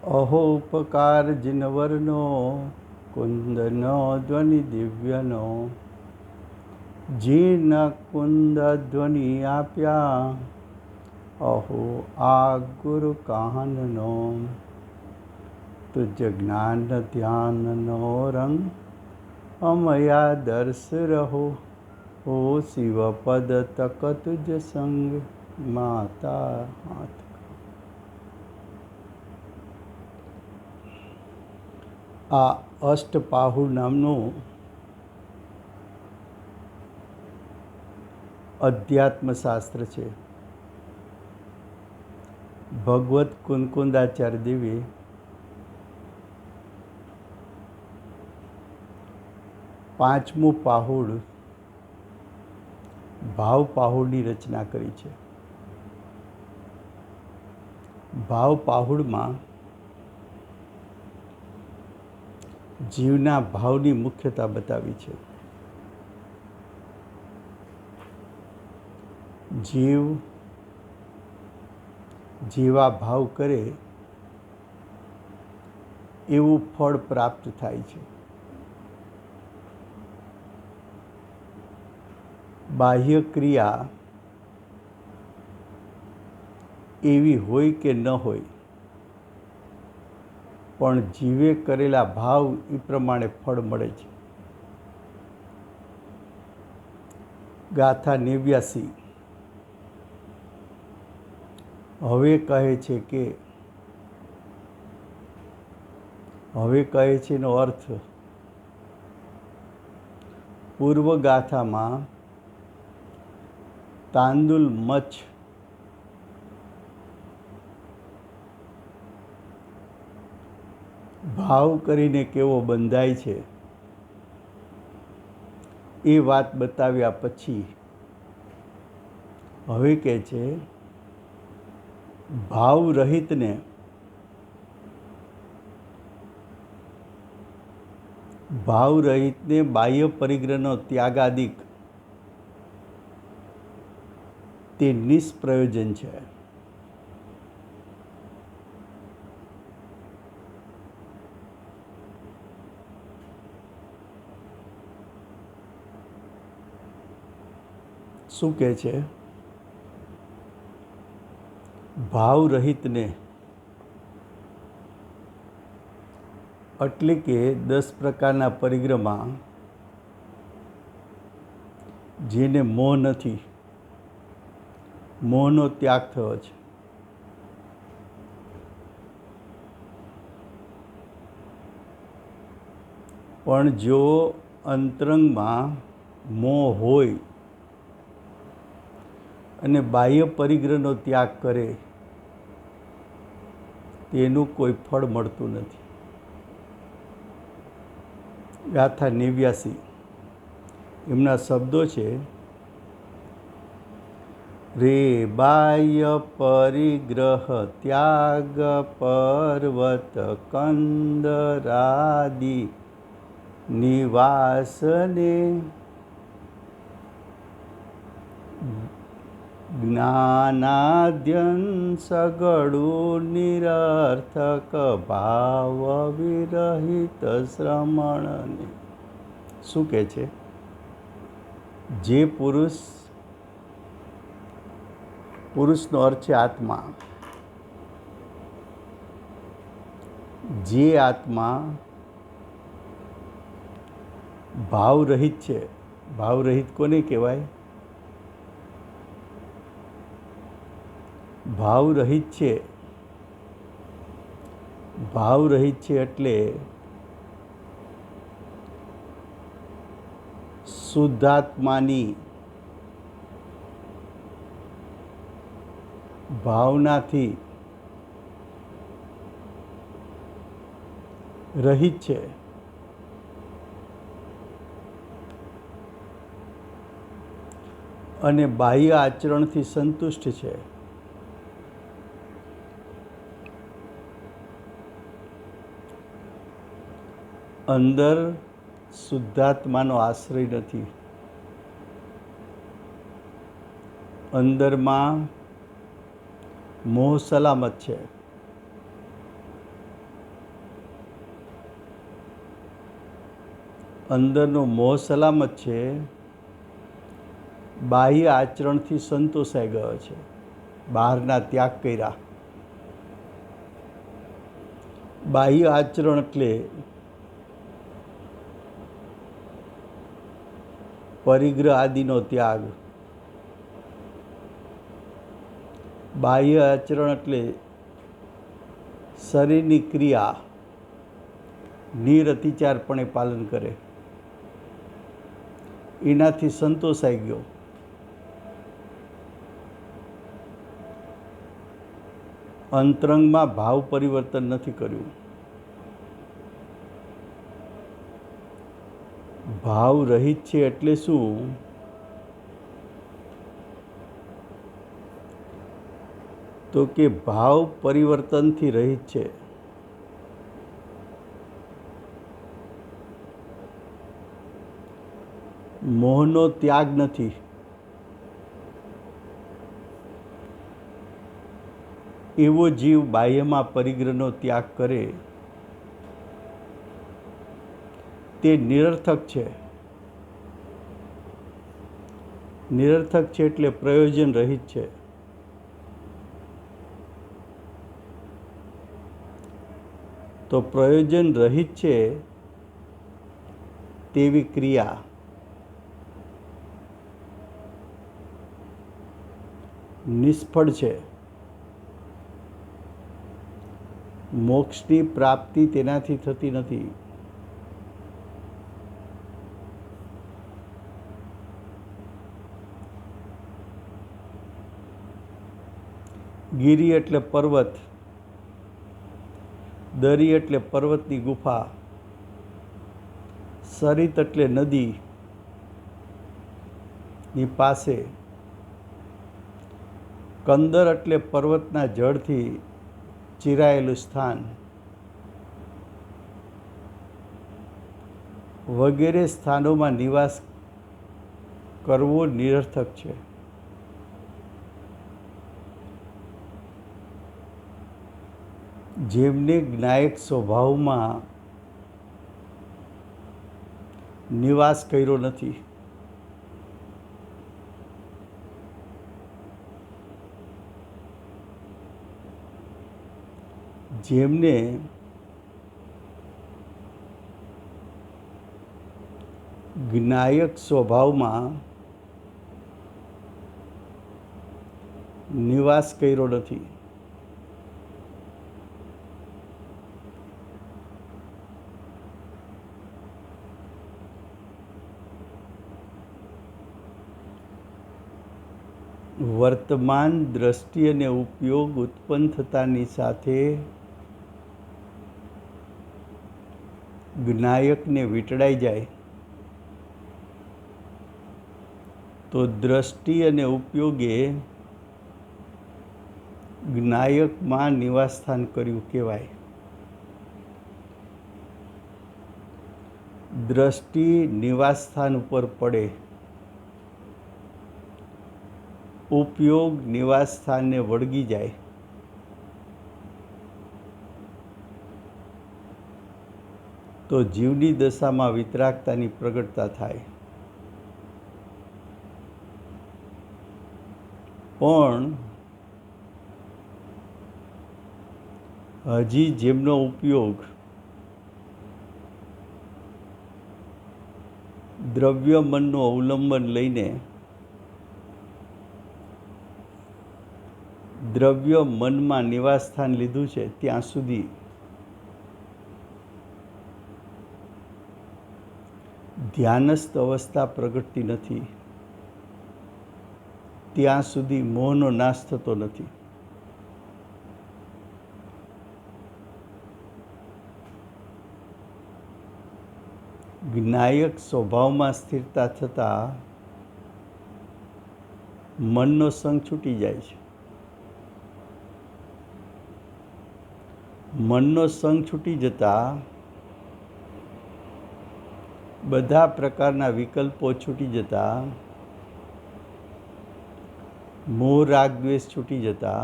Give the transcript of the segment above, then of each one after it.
અહો ઉપકાર જીનવરનો કુંદનો ધ્વનિ દિવ્યનો જીન કુંદ ધ્વનિ આપ્યા અહો આ ગુરુ કાનનો તુજ જ્ઞાન ધ્યાનનો રંગ અમયા દર્શ રહો હો શિવ પદ તક તુજ સંગ માતા હાથ. આ અષ્ટપાહુ નામનું અધ્યાત્મશાસ્ત્ર છે. ભગવત કુંકુંદાચાર્ય દેવે પાંચમું પાહુડ ભાવ પાહુડની રચના કરી છે. ભાવ પાહુડમાં જીવના ભાવની મુખ્યતા બતાવી છે. જીવ જેવા ભાવ કરે એવું ફળ પ્રાપ્ત થાય છે. બાહ્ય ક્રિયા એવી હોય કે ન હોય, પણ જીવે કરેલા ભાવ એ પ્રમાણે ફળ મળે છે. ગાથા 89 હવે કહે છે એનો અર્થ પૂર્વ ગાથામાં તાંદુલ મચ્છ ભાવ કરીને કેવો બંધાય છે એ વાત બતાવ્યા પછી હવે કહે છે ભાવ રહિતને બાહ્ય પરિગ્રહનો ત્યાગાદિક તે નિષ્પ્રયોજન છે. શું કહે છે? ભાવ રહિતને એટલે કે 10 પ્રકારના પરિગ્રહમાં જેને મોહ નથી, મોહનો ત્યાગ થયો છે. પણ જો અંતરંગમાં મોહ હોય અને બાહ્ય પરિગ્રહનો ત્યાગ કરે તેનું કોઈ ફળ મળતું નથી. ગાથા 89 એમના શબ્દો છે રે બાહ્ય પરિગ્રહ ત્યાગ પર્વત કંદરાદિ નિવાસને જ્ઞાનાદ્યન સગળું નિરર્થક ભાવ વિરહિત શ્રમણને. શું કહે છે? જે પુરુષનો અર્થ છે આત્મા. જે આત્મા ભાવરહિત છે. ભાવરહિત કોને કહેવાય? ભાવરહિત છે એટલે શુદ્ધાત્માની ભાવનાથી રહિત છે. અને બાહ્ય આચરણથી સંતુષ્ટ છે. અંદર શુદ્ધાત્માનો આશ્રય નથી. અંદરમાં મોહ સલામત છે. અંદરનો મોહ સલામત છે, બાહ્ય આચરણથી સંતોષાઈ ગયો છે, બહારના ત્યાગ કર્યા. બાહ્ય આચરણ એટલે પરિગ્રહ આદિનો ત્યાગ. બાહ્ય આચરણ એટલે શરીરની ક્રિયા નિરતિચારપણે પાલન કરે, એનાથી સંતોષાઈ ગયો. અંતરંગમાં ભાવ પરિવર્તન નથી કર્યું. ભાવ રહિત છે એટલે શું? તો કે ભાવ પરિવર્તનથી રહિત છે. મોહનો ત્યાગ નથી. એવો જીવ બાહ્યમાં પરિગ્રહનો ત્યાગ કરે તે નિરર્થક છે. નિરર્થક છે એટલે પ્રયોજન રહિત છે. તો પ્રયોજન રહિત છે તેવી ક્રિયા નિષ્ફળ છે. મોક્ષની પ્રાપ્તિ તેનાથી થતી નથી. ગિરી એટલે પર્વત, દરી એટલે પર્વતની ગુફા, સરિત એટલે નદીની પાસે, કંદર એટલે પર્વતના જળથી ચીરાયેલું સ્થાન વગેરે સ્થાનોમાં નિવાસ કરવો નિરર્થક છે. જેમને જ્ઞાયક સ્વભાવમાં નિવાસ કર્યો નથી, જેમને જ્ઞાયક સ્વભાવમાં નિવાસ કર્યો નથી, વર્તમાન દ્રષ્ટિ અને ઉપયોગ ઉત્પન્ન થતાની સાથે જ્ઞાયકને વીંટળાઈ જાય તો દ્રષ્ટિ અને ઉપયોગે જ્ઞાયકમાં નિવાસસ્થાન કર્યું કહેવાય. દ્રષ્ટિ નિવાસસ્થાન ઉપર પડે, ઉપયોગ નિવાસસ્થાનને વળગી જાય, તો જીવની દશામાં વિતરાગતાની પ્રગટતા થાય. પણ હજી જેમનો ઉપયોગ દ્રવ્ય મનનું અવલંબન લઈને દ્રવ્ય મનમાં નિવાસસ્થાન લીધું છે ત્યાં સુધી ધ્યાનસ્થ અવસ્થા પ્રગટતી નથી, ત્યાં સુધી મોહનો નાશ થતો નથી. જ્ઞાયક સ્વભાવમાં સ્થિરતા થતાં મનનો સંગ છૂટી જાય છે. મનનો સંગ છૂટી જતાં બધા પ્રકારના વિકલ્પો છૂટી જતા, મોહ રાગ દ્વેષ છૂટી જતા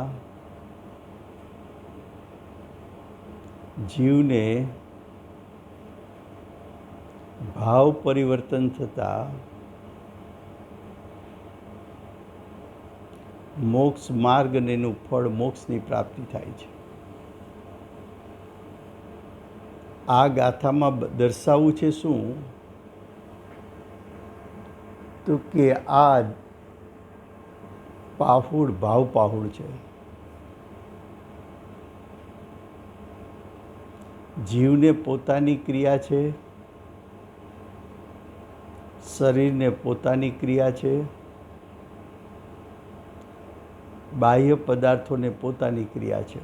જીવને ભાવ પરિવર્તન થતાં મોક્ષ માર્ગ અને એનું ફળ મોક્ષની પ્રાપ્તિ થાય છે. આ ગાથામાં દર્શાવવું છે શું? તો કે આ પાહુડ ભાવ પાહુડ છે. જીવને પોતાની ક્રિયા છે, શરીરને પોતાની ક્રિયા છે, બાહ્ય પદાર્થોને પોતાની ક્રિયા છે.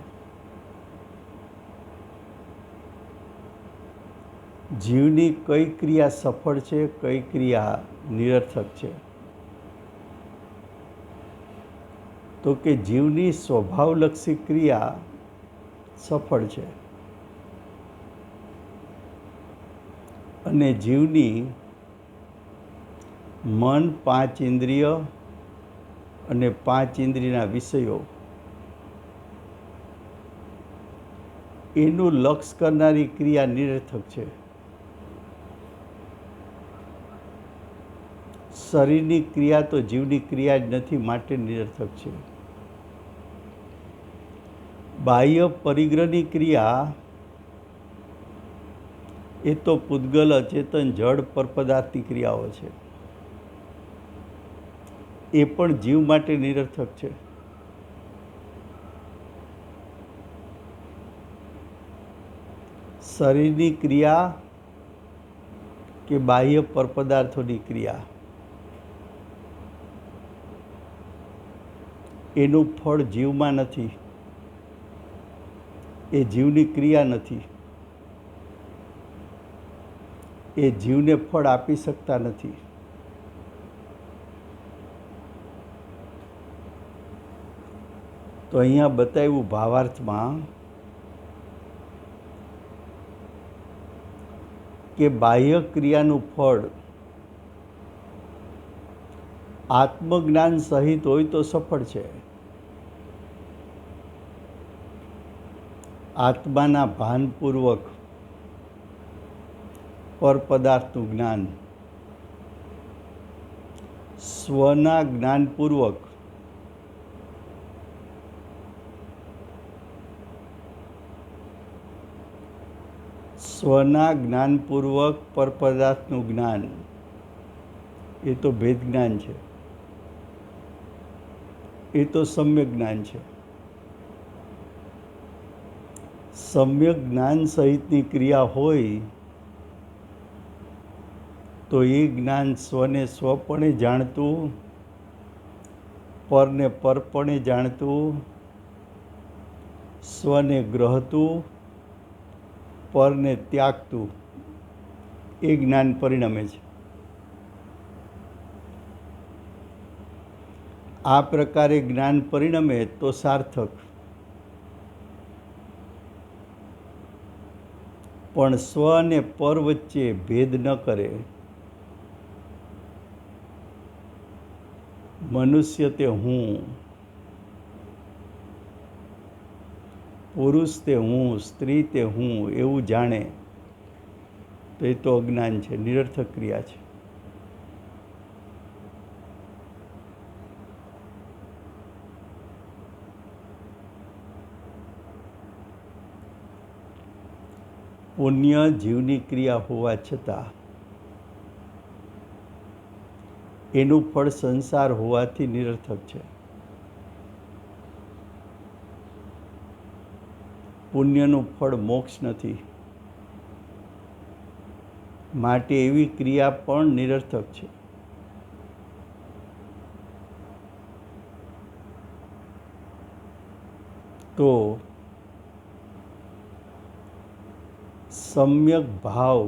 જીવની કઈ ક્રિયા સફળ છે, કઈ ક્રિયા નિરર્થક છે? તો કે જીવની સ્વભાવલક્ષી ક્રિયા સફળ છે અને જીવની મન, 5 ઇન્દ્રિય અને 5 ઇન્દ્રિયના વિષયો એનું લક્ષ કરનારી ક્રિયા નિરર્થક છે. શરીરની ક્રિયા તો જીવની ક્રિયા જ નથી, માટે નિરર્થક છે. બાહ્ય પરિગ્રહની ક્રિયા એ તો પૂતગલ, અચેતન, જડ પર પદાર્થની ક્રિયાઓ છે. એ પણ જીવ માટે નિરર્થક છે. શરીરની ક્રિયા કે બાહ્ય પરપદાર્થોની ક્રિયા એનું ફળ જીવમાં નથી, એ જીવની ક્રિયા નથી, એ જીવને ફળ આપી શકતા નથી. તો અહીંયા બતાવ્યું ભાવાર્થમાં કે બાહ્ય ક્રિયાનું ફળ આત્મજ્ઞાન સહિત હોય તો સફળ છે. આત્માના ભાનપૂર્વક પરપદાર્થનું જ્ઞાન, સ્વના જ્ઞાનપૂર્વક પરપદાર્થનું જ્ઞાન, એ તો ભેદ જ્ઞાન છે, એ તો સમ્યક જ્ઞાન છે. સમ્યક જ્ઞાન સહિતની ક્રિયા હોય તો એ જ્ઞાન સ્વને સ્વપણે જાણતું, પરને પરપણે જાણતું, સ્વને ગ્રહતું, પરને ત્યાગતું, એ જ્ઞાન પરિણમે છે. આ પ્રકારે જ્ઞાન પરિણમે તો સાર્થક, પણ સ્વ અને પર વચ્ચે ભેદ ન કરે. મનુષ્ય તે હું, પુરુષ તે હું, સ્ત્રી તે હું એવું જાણે તો એ તો અજ્ઞાન છે, નિરર્થક ક્રિયા છે. પુણ્ય જીવની ક્રિયા હોવા છતાં એનું ફળ સંસાર હોવાથી નિરર્થક છે. પુણ્યનું ફળ મોક્ષ નથી, માટે એવી ક્રિયા પણ નિરર્થક છે. તો સમ્યક ભાવ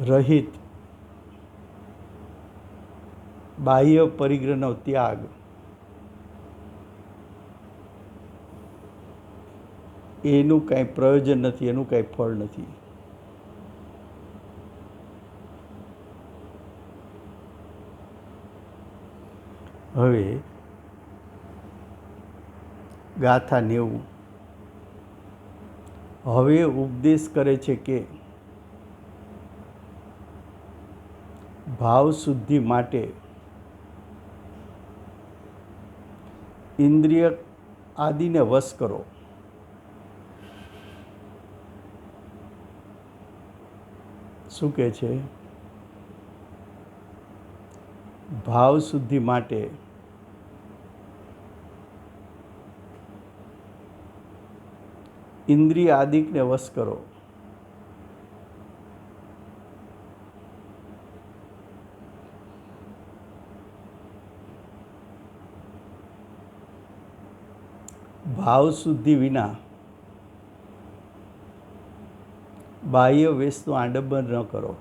રહિત બાહ્ય પરિગ્રહનો ત્યાગ એનું કાંઈ પ્રયોજન નથી, એનું કાંઈ ફળ નથી. હવે ગાથા 90. હવે ઉપદેશ કરે છે કે ભાવ શુદ્ધિ માટે ઇન્દ્રિય આદિને વશ કરો. શું કહે છે? ભાવ શુદ્ધિ માટે ઇન્દ્રિય આદિકને વશ કરો. ભાવ શુદ્ધિ વિના બાહ્ય વેશનું આડંબર ન કરો.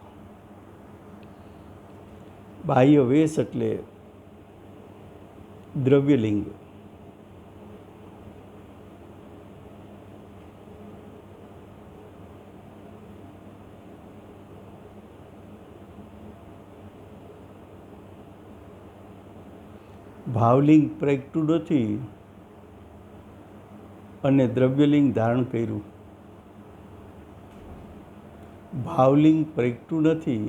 બાહ્ય વેશ એટલે દ્રવ્યલિંગ. ભાવલિંગ પ્રગટ્યું નથી અને દ્રવ્યલિંગ ધારણ કર્યું. ભાવલિંગ પ્રગટ્યું નથી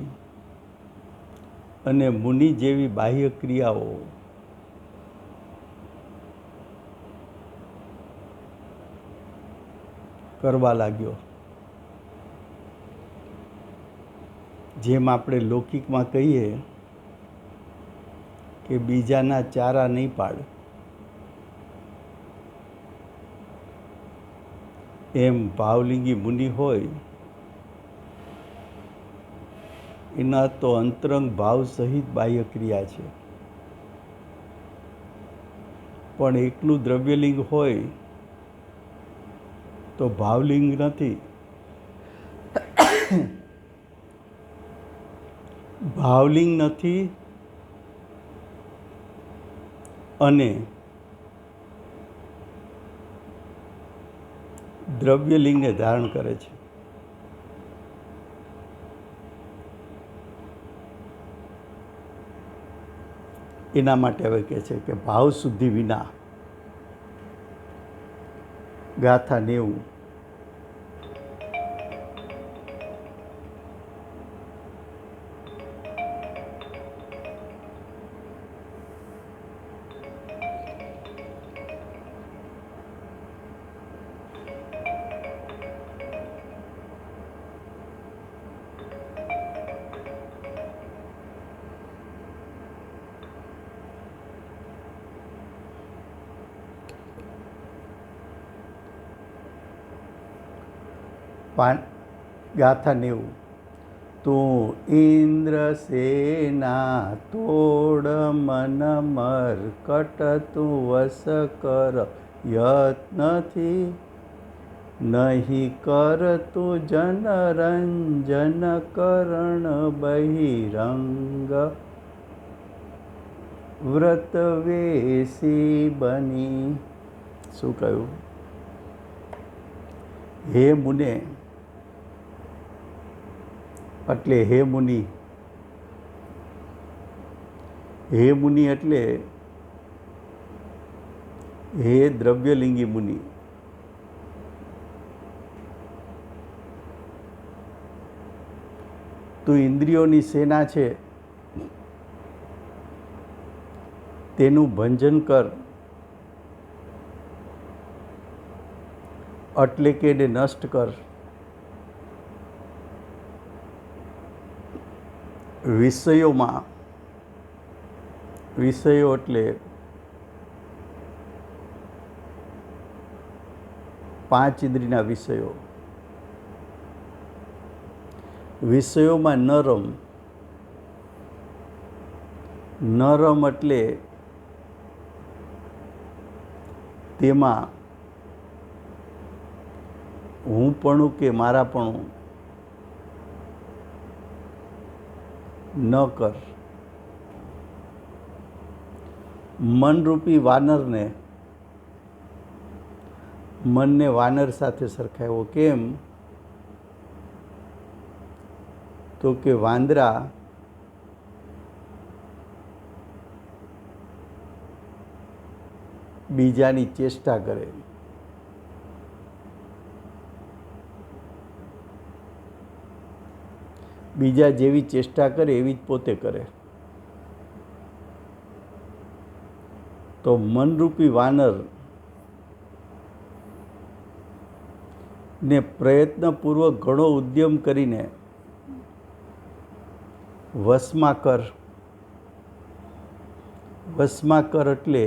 અને મુનિ જેવી બાહ્ય ક્રિયાઓ કરવા લાગ્યો. જેમ આપણે લૌકિકમાં કહીએ કે બીજાના ચારા નહીં પાડ, એમ ભાવલિંગી મુનિ હોય એના તો અંતરંગ ભાવ સહિત બાહ્ય ક્રિયા છે, પણ એકલું દ્રવ્યલિંગ હોય તો ભાવલિંગ નથી. ભાવલિંગ નથી અને દ્રવ્યલિંગને ધારણ કરે છે. એના માટે હવે કહે છે કે ભાવ શુદ્ધિ વિના ગાથા 90. ગાથા 90. તું ઇન્દ્ર સેના તોડ મન મરકટ તું વસ કર યત્નથી નહીં કર તું જનરંજન કરણ બહિરંગ વ્રત વેસી બની. શું કહ્યું? હે મુને એટલે હે મુનિ. હે મુનિ એટલે હે દ્રવ્યલિંગી મુનિ. તું ઇન્દ્રિયોની સેના છે તેનું ભંજન કર, એટલે કે એને નષ્ટ કર. વિષયોમાં, વિષયો એટલે 5 ઇન્દ્રિયના વિષયો. વિષયોમાં ન રમ. ન રમ એટલે તેમાં હુંપણું કે મારાપણું ન કર. મનરૂપી વાનરને, મનને વાનર સાથે સરખાવ્યો. કેમ? તો કે વાંદરા બીજાની ચેષ્ટા કરે, બીજા જેવી ચેષ્ટા કરે એવી જ પોતે કરે. તો મનરૂપી વાનર ને પ્રયત્નપૂર્વક ઘણો ઉદ્યમ કરીને વશમાં કર. વશમાં કર એટલે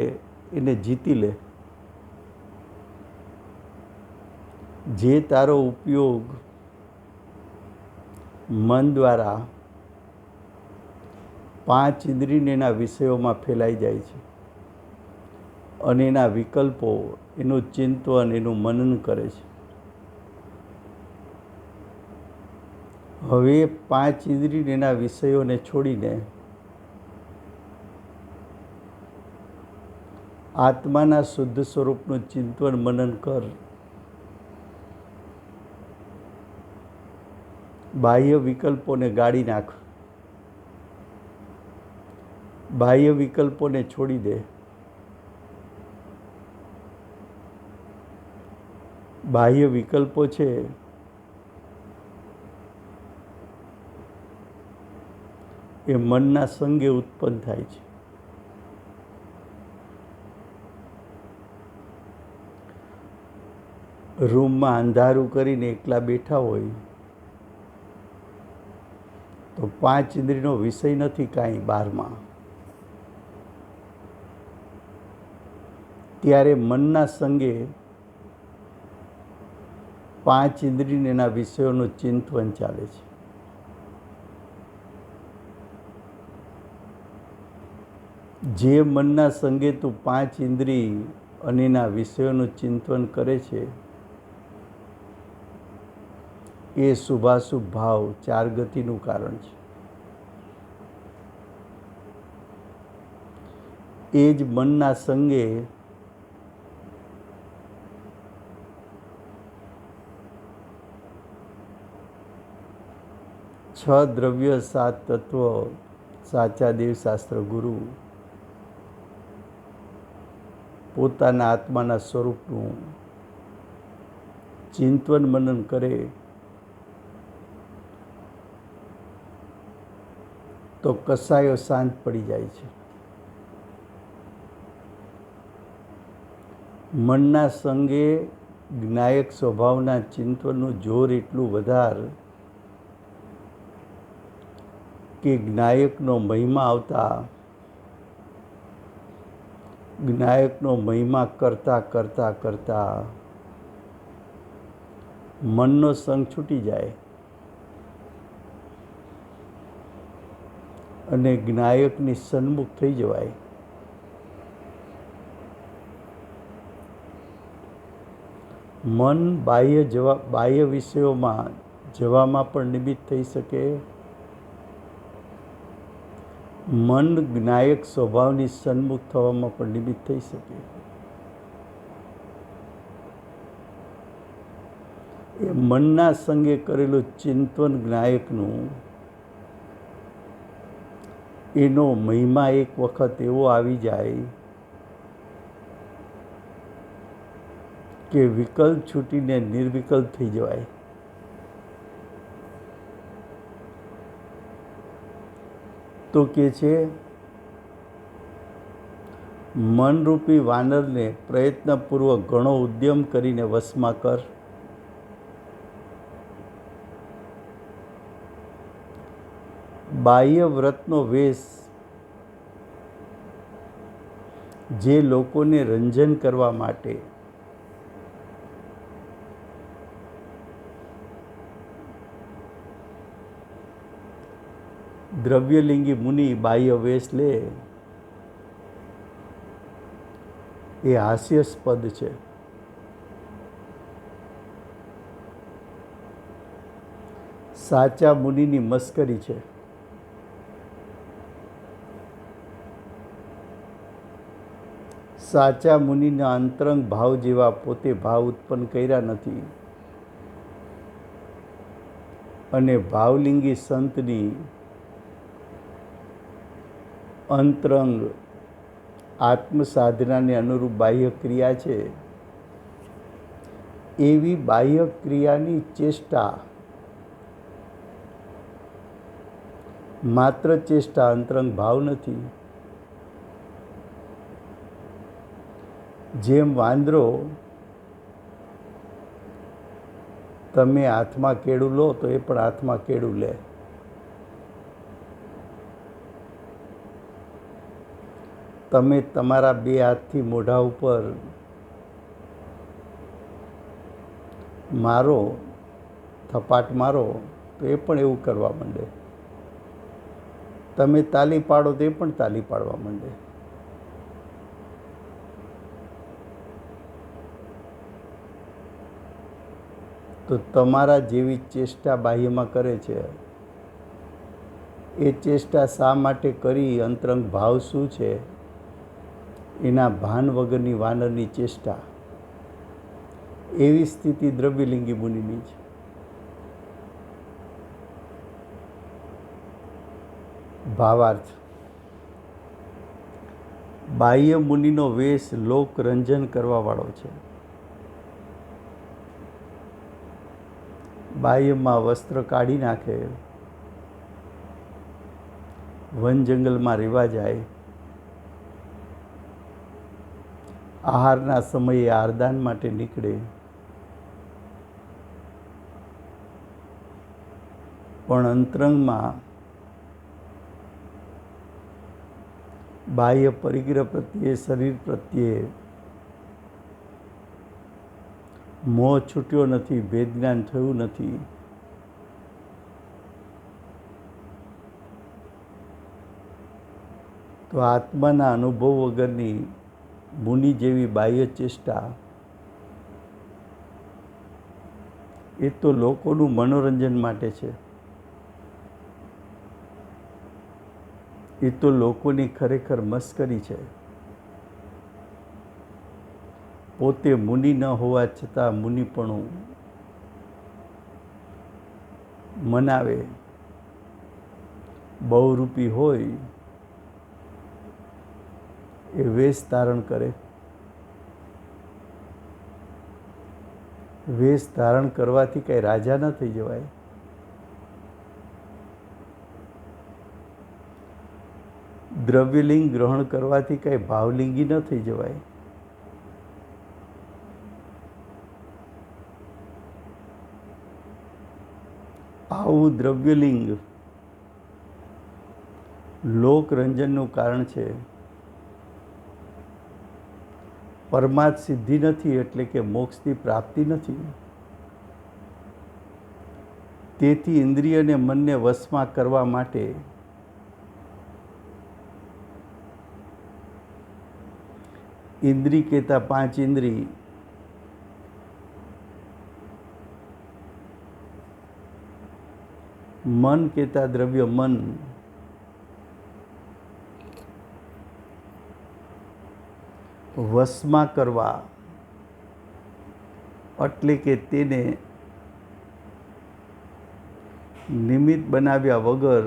એને જીતી લે. જે તારો ઉપયોગ મન દ્વારા 5 ઇન્દ્રિયને એના વિષયોમાં ફેલાઈ જાય છે અને એના વિકલ્પો, એનું ચિંતન, એનું મનન કરે છે. હવે 5 ઇન્દ્રિય એના વિષયોને છોડીને આત્માના શુદ્ધ સ્વરૂપનું ચિંતન મનન કર. બાહ્ય વિકલ્પોને ગાળી નાખ. બાહ્ય વિકલ્પોને છોડી દે. બાહ્ય વિકલ્પો છે એ મનના સંગે ઉત્પન્ન થાય છે. રૂમમાં અંધારું કરીને એકલા બેઠા હોય તો 5 ઇન્દ્રિયનો વિષય નથી કાંઈ બહારમાં. ત્યારે મનના સંગે 5 ઇન્દ્રિય એના વિષયોનું ચિંતન ચાલે છે. જે મનના સંગે તું 5 ઇન્દ્રિય અને એના વિષયોનું ચિંતન કરે છે એ શુભાશુભ ભાવ 4 ગતિનું કારણ છે. એ જ મનના સંગે છ દ્રવ્ય 7 તત્વ સાચા દેવશાસ્ત્ર ગુરુ પોતાના આત્માના સ્વરૂપનું ચિંતન મનન કરે તો કસાયો શાંત પડી જાય છે. મનના સંગે જ્ઞાયક સ્વભાવના ચિંતનનું જોર એટલું વધારે કે જ્ઞાયકનો મહિમા આવતા જ્ઞાયકનો મહિમા કરતાં કરતાં કરતાં મનનો સંગ છૂટી જાય અને જ્ઞાયકની સન્મુખ થઈ જવાય. મન બાહ્ય વિષયોમાં જવામાં પણ નિમિત્ત થઈ શકે. મન જ્ઞાયક સ્વભાવની સન્મુખ થવામાં પણ નિમિત્ત થઈ શકે. એ મનના સંગે કરેલું ચિંતન જ્ઞાયકનું એનો મહિમા એક વખત એવો આવી જાય કે વિકલ્પ છૂટીને નિર્વિકલ્પ થઈ જવાય. તો કે છે મનરૂપી વાનરને પ્રયત્નપૂર્વક ઘણો ઉદ્યમ કરીને વશમાં કર. બાહ્ય વ્રતનો વેશ જે લોકોને રંજન કરવા માટે દ્રવ્યલિંગી મુનિ બાહ્ય વેશ લે એ હાસ્યાસ્પદ છે. સાચા મુનિની મસ્કરી છે. સાચા મુનિના અંતરંગ ભાવ જેવા પોતે ભાવ ઉત્પન્ન કર્યા નથી અને ભાવલિંગી સંતની અંતરંગ આત્મસાધનાને અનુરૂપ બાહ્ય ક્રિયા છે. એવી બાહ્ય ક્રિયાની ચેષ્ટા માત્ર ચેષ્ટા અંતરંગ ભાવ નથી. જેમ વાંદરો તમે હાથમાં કેળું લો તો એ પણ હાથમાં કેળું લે. તમે તમારા બે હાથથી મોઢા ઉપર મારો, થપાટ મારો તો એ પણ એવું કરવા માંડે. તમે તાલી પાડો તો એ પણ તાલી પાડવા માંડે. તો તમારા જેવી ચેષ્ટા બાહ્યમાં કરે છે. એ ચેષ્ટા શા માટે કરી, અંતરંગ ભાવ શું છે, એના ભાન વગરની વાનરની ચેષ્ટા. એવી સ્થિતિ દ્રવ્યલિંગી મુનિની છે. ભાવાર્થ: બાહ્ય મુનિનો વેશ લોકરંજન કરવાવાળો છે. બાહ્યમાં વસ્ત્ર કાઢી નાખે, વન જંગલમાં રહેવા જાય, આહારના સમયે આહારદાન માટે નીકળે, પણ અંતરંગમાં બાહ્ય પરિગ્રહ પ્રત્યે, શરીર પ્રત્યે મોહ છૂટ્યો નથી, ભેદ જ્ઞાન થયું નથી. તો આત્માના અનુભવ વગરની મુનિ જેવી બાહ્ય ચેષ્ટા એ તો લોકોનું મનોરંજન માટે છે. એ તો લોકોની ખરેખર મસ્કરી છે. પોતે મુનિ ન હોવા છતાં મુનિપણું મનાવે. બહુરૂપી હોય એ વેશ ધારણ કરે. વેશ ધારણ કરવાથી કંઈ રાજા ન થઈ જવાય. દ્રવ્યલિંગ ગ્રહણ કરવાથી કંઈ ભાવલિંગી ન થઈ જવાય. આવું દ્રવ્યલિંગ લોકરંજનનું કારણ છે. પરમાર્થ સિદ્ધિ નથી, એટલે કે મોક્ષની પ્રાપ્તિ નથી. તેથી ઇન્દ્રિય અને મનને વશમાં કરવા માટે ઇન્દ્રિય કહેતા પાંચ ઇન્દ્રિય, મન કહેતા દ્રવ્ય મન, વશમાં કરવા એટલે કે તેને નિમિત્ત બનાવ્યા વગર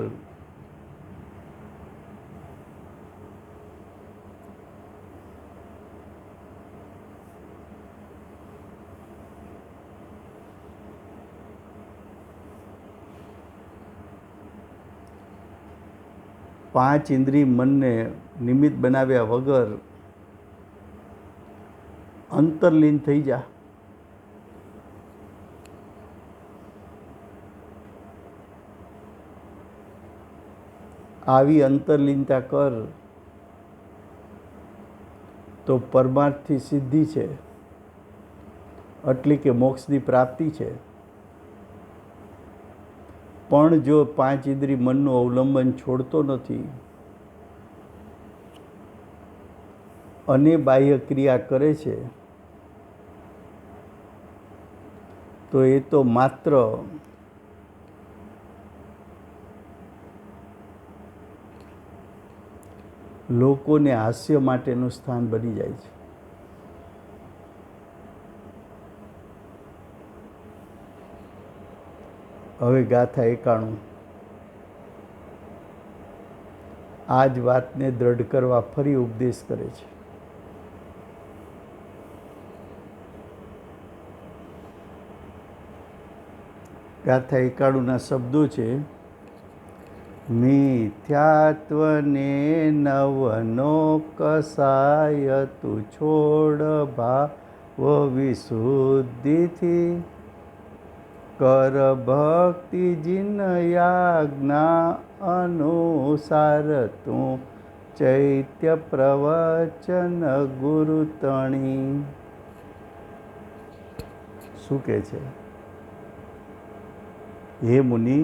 પાંચ ઇન્દ્રિય મનને નિમિત્ત બનાવ્યા વગર અંતરલીન થઈ જા. આવી અંતરલીનતા કર તો પરમાર્થથી સિદ્ધિ છે, એટલે કે મોક્ષની પ્રાપ્તિ છે. પણ જો પાંચ ઇન્દ્રિય મનનું અવલંબન છોડતો નથી અને બાહ્ય ક્રિયા કરે છે, તો એ તો માત્ર લોકોને હાસ્ય માટેનું સ્થાન બની જાય છે. હવે ગાથા 91. આ જ વાતને દ્રઢ કરવા ફરી ઉપદેશ કરે છે. ગાથા 91ના શબ્દો છે: મિથ્યાત્વને નવનો કસાય તું છોડ ભાવ વિશુદ્ધિથી કર ભક્તિ જીનયાજ્ઞા અનુસાર તું ચૈત્ય પ્રવચન ગુરુ તણી. શું કહે છે? હે મુનિ,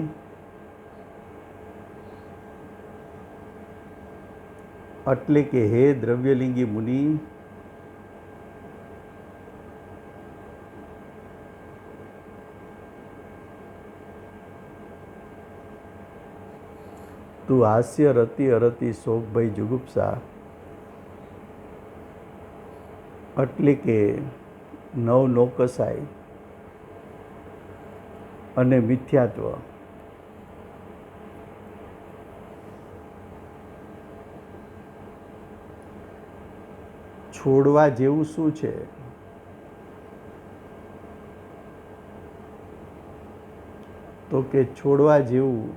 એટલે કે હે દ્રવ્યલિંગી મુનિ, તું હાસ્ય રતિ અરતિ શોક ભય જુગુપ્સા એટલે કે નવ નો કસાય અને મિથ્યાત્વ છોડવા જેવું શું છે? તો કે છોડવા જેવું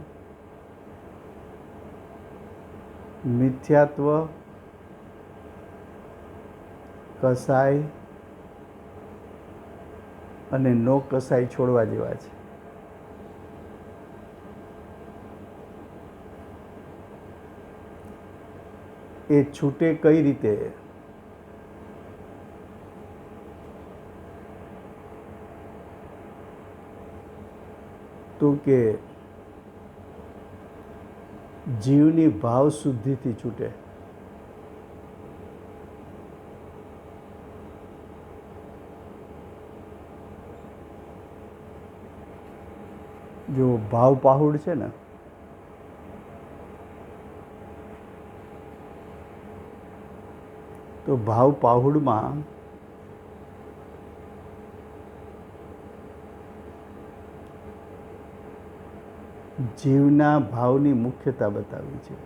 મિથ્યાત્વ, કસાય અને નો કસાય છોડવા જેવા છે. એ છૂટે કઈ રીતે? તો કે જીવની ભાવ શુદ્ધિથી છૂટે. જો ભાવ પાહુડ છે ને, તો ભાવ પાહુડમાં જીવના ભાવની મુખ્યતા બતાવી છે.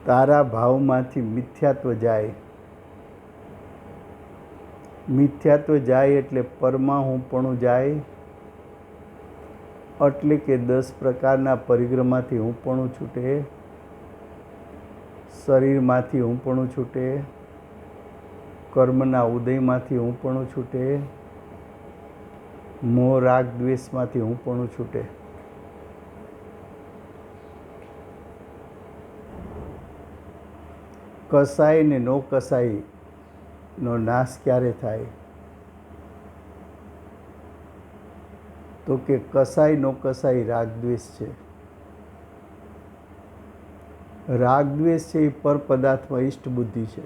તારા ભાવમાંથી મિથ્યાત્વ જાય. મિથ્યાત્વ જાય એટલે પરમાહુંપણું જાય, એટલે કે 10 પ્રકારના પરિગ્રહમાંથી હુંપણું છૂટે, શરીરમાંથી હુંપણું છૂટે, કર્મના ઉદયમાંથી હુંપણું છૂટે, મોહ રાગ દ્વેષમાંથી હુંપણું છૂટે. કસાય ને નો કસાય નો નાશ ક્યારે થાય? તો કે કસાય નો કસાય રાગ દ્વેષ છે. રાગ દ્વેષ છે એ પર પદાર્થમાં ઈષ્ટ બુદ્ધિ છે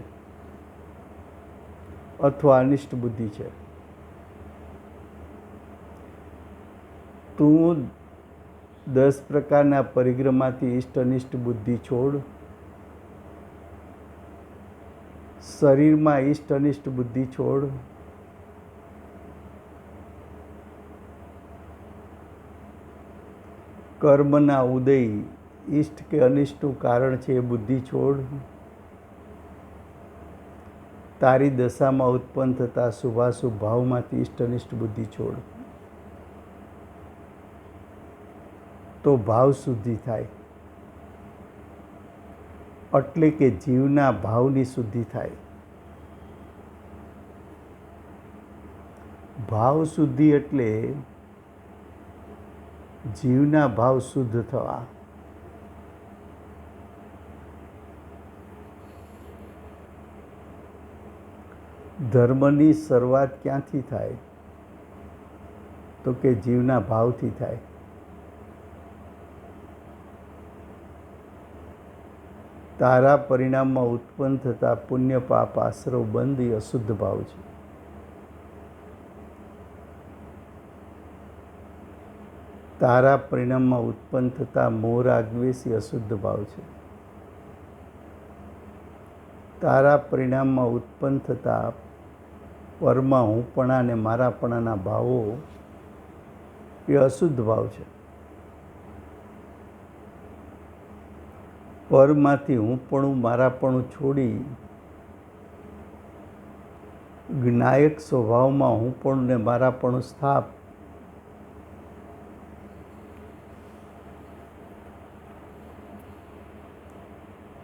અથવા અનિષ્ટ બુદ્ધિ છે. તું 10 પ્રકારના પરિગ્રહમાંથી ઈષ્ટ અનિષ્ટ બુદ્ધિ છોડ. શરીરમાં ઈષ્ટ અનિષ્ટ બુદ્ધિ છોડ. કર્મના ઉદય ઈષ્ટ કે અનિષ્ટનું કારણ છે એ બુદ્ધિ છોડ. તારી દશામાં ઉત્પન્ન થતા શુભાશુભ ભાવમાંથી ઈષ્ટ અનિષ્ટ બુદ્ધિ છોડ. તો ભાવ શુદ્ધિ થાય. એટલે કે જીવના ભાવની શુદ્ધિ થાય. ભાવ શુદ્ધિ એટલે જીવના ભાવ શુદ્ધ થવા. ધર્મની શરૂઆત ક્યાંથી થાય? તો કે જીવના ભાવથી થાય. તારા પરિણામમાં ઉત્પન્ન થતા પુણ્ય પાપ આશ્રવ બંધ એ અશુદ્ધ ભાવ છે. તારા પરિણામમાં ઉત્પન્ન થતા મોહ રાગ દ્વેષ એ અશુદ્ધ ભાવ છે. તારા પરિણામમાં ઉત્પન્ન થતા પરમાં હુંપણા અને મારાપણાના ભાવો એ અશુદ્ધ ભાવ છે. પરમાંથી હુંપણું મારાપણું છોડી જ્ઞાયક સ્વભાવમાં હું પણ ને મારા પણ સ્થાપ,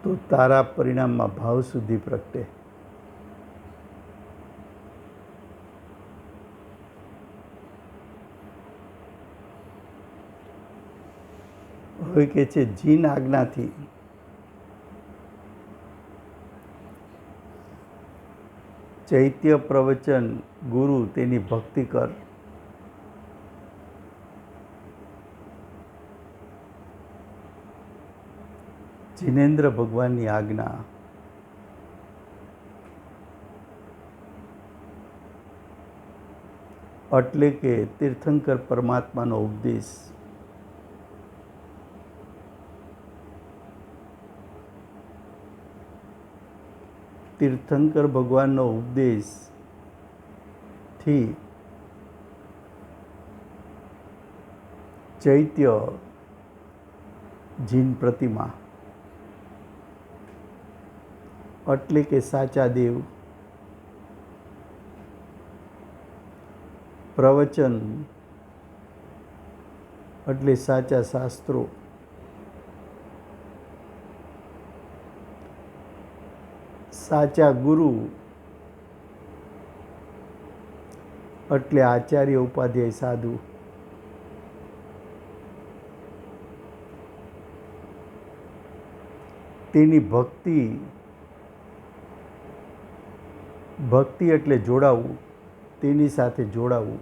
તો તારા પરિણામમાં ભાવ સુધી પ્રગટે. હવે કે છે જીન આજ્ઞાથી ચૈત્ય પ્રવચન ગુરુ તેની ભક્તિ કર. જીનેન્દ્ર ભગવાનની આજ્ઞા એટલે કે તીર્થંકર પરમાત્માનો ઉપદેશ. તીર્થંકર ભગવાનનો ઉપદેશથી ચૈત્ય જીન પ્રતિમા એટલે કે સાચા દેવ, પ્રવચન એટલે સાચા શાસ્ત્રો, સાચા ગુરુ એટલે આચાર્ય ઉપાધ્યાય સાધુ, તેની ભક્તિ, ભક્તિ એટલે જોડાવું, તેની સાથે જોડાવું.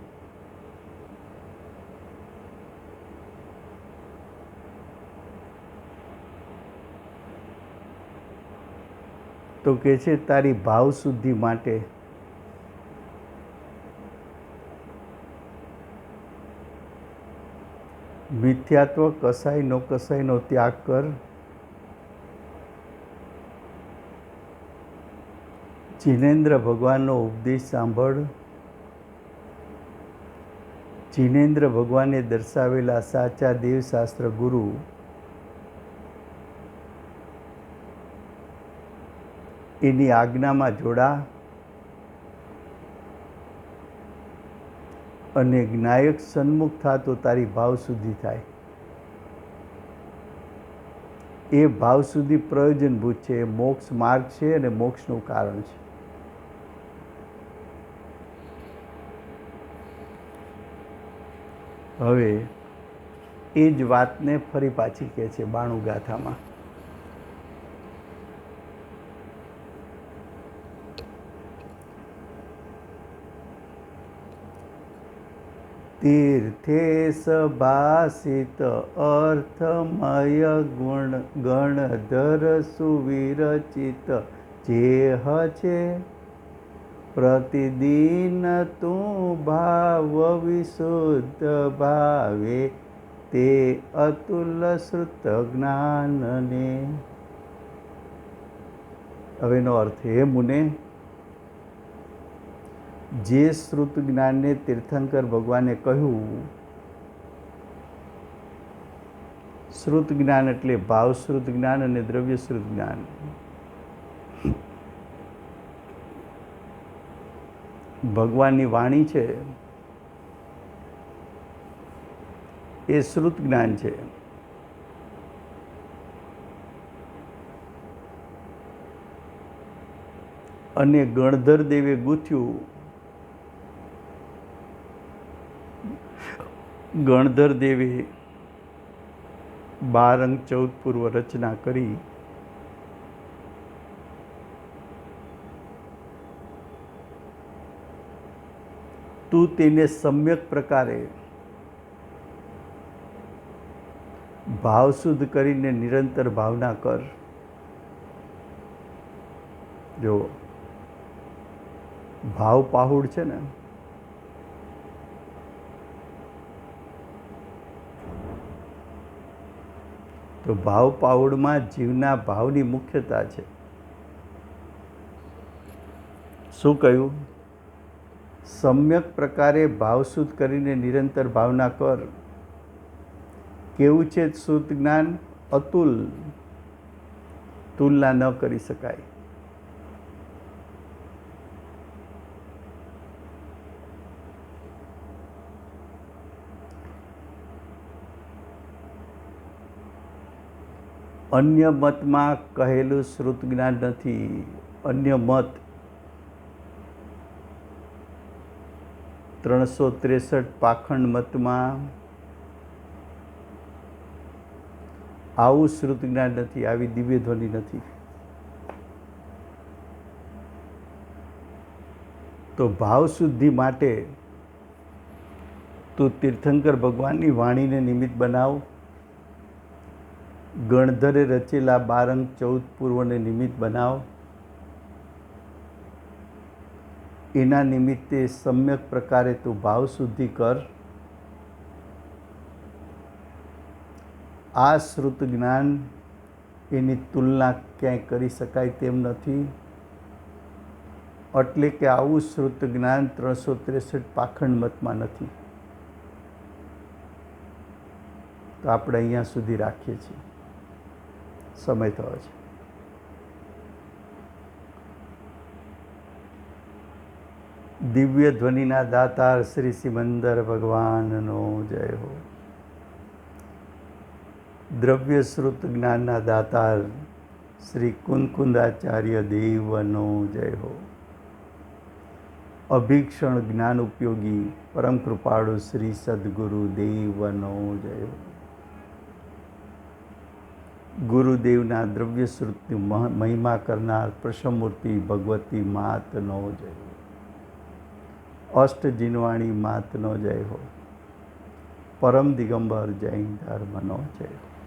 તો કે છે તારી ભાવ શુદ્ધિ માટે મિથ્યાત્વ કસાયનો ત્યાગ કર. જીનેન્દ્ર ભગવાનનો ઉપદેશ સાંભળ. જીનેન્દ્ર ભગવાને દર્શાવેલા સાચા દેવશાસ્ત્ર ગુરુ એની આજ્ઞામાં જોડા અને જ્ઞાયક સન્મુખ થા તો તારી ભાવ શુદ્ધિ થાય. એ ભાવ સુધી પ્રયોજનભૂત છે, એ મોક્ષ માર્ગ છે અને મોક્ષનું કારણ છે. હવે એ જ વાતને ફરી પાછી કહે છે 92 ગાથામાં. તીર્થે સભાસિત અર્થમય ગણધર સુવિરચિત જેહ છે. પ્રતિદિન તું ભાવ વિશુદ્ધ ભાવે તે અતુલ શ્રુત જ્ઞાનને. હવેનો અર્થ, હે મુને, જે શ્રુત જ્ઞાનને તીર્થંકર ભગવાને કહ્યું, શ્રુત જ્ઞાન એટલે ભાવશ્રુત જ્ઞાન અને દ્રવ્યશ્રુત જ્ઞાન. ભગવાનની વાણી છે એ શ્રુત જ્ઞાન છે. અને ગણધર દેવે ગૂંથ્યું. ગણધર દેવે 12 અંક 14 પૂર્વ રચના કરી. તું તેને સમ્યક પ્રકારે ભાવ શુદ્ધ કરીને નિરંતર ભાવના કર. જો ભાવ પાહુડ છે ને, તો ભાવ પાહુડમાં જીવના ભાવની મુખ્યતા છે. શું કહ્યું? સમ્યક પ્રકારે ભાવશુદ્ધ કરીને નિરંતર ભાવના કર. કેવું છે શુદ્ધ જ્ઞાન? અતુલ, તુલના ન કરી શકાય. અન્ય મતમાં કહેલું શ્રુત જ્ઞાન નથી. અન્ય મત 363 પાખંડ મતમાં આવું શ્રુત જ્ઞાન નથી, આવી દિવ્ય ધ્વનિ નથી. તો ભાવ શુદ્ધિ માટે તું તીર્થંકર ભગવાનની વાણીને નિમિત્ત બનાવ. ગણધરે રચેલા 12 અંક 14 પૂર્વને નિમિત્ત બનાવ. એના નિમિત્તે સમ્યક પ્રકારે તું ભાવ શુદ્ધિ કર. આ શ્રુત જ્ઞાન એની તુલના ક્યાંય કરી શકાય તેમ નથી. એટલે કે આવું શ્રુત જ્ઞાન 363 પાખંડ મતમાં નથી. તો આપણે અહીંયા સુધી રાખીએ છીએ. સમય થયો છે. દિવ્ય ધ્વનિના દાતાર શ્રી સિમંદર ભગવાનનો જય હો. દ્રવ્ય શ્રુત જ્ઞાનના દાતાર શ્રી કુંદકુંદાચાર્ય દેવનો જય હો. અભિક્ષણ જ્ઞાન ઉપયોગી પરમ કૃપાળુ શ્રી સદગુરુ દેવનો જય હો. ગુરુદેવના દ્રવ્ય શ્રુતની મહિમા કરનાર પ્રસમમૂર્તિ ભગવતી માતનો જય હો. અષ્ટ જીનવાણી માતનો જય હો. પરમ દિગંબર જૈન ધર્મનો જય હો.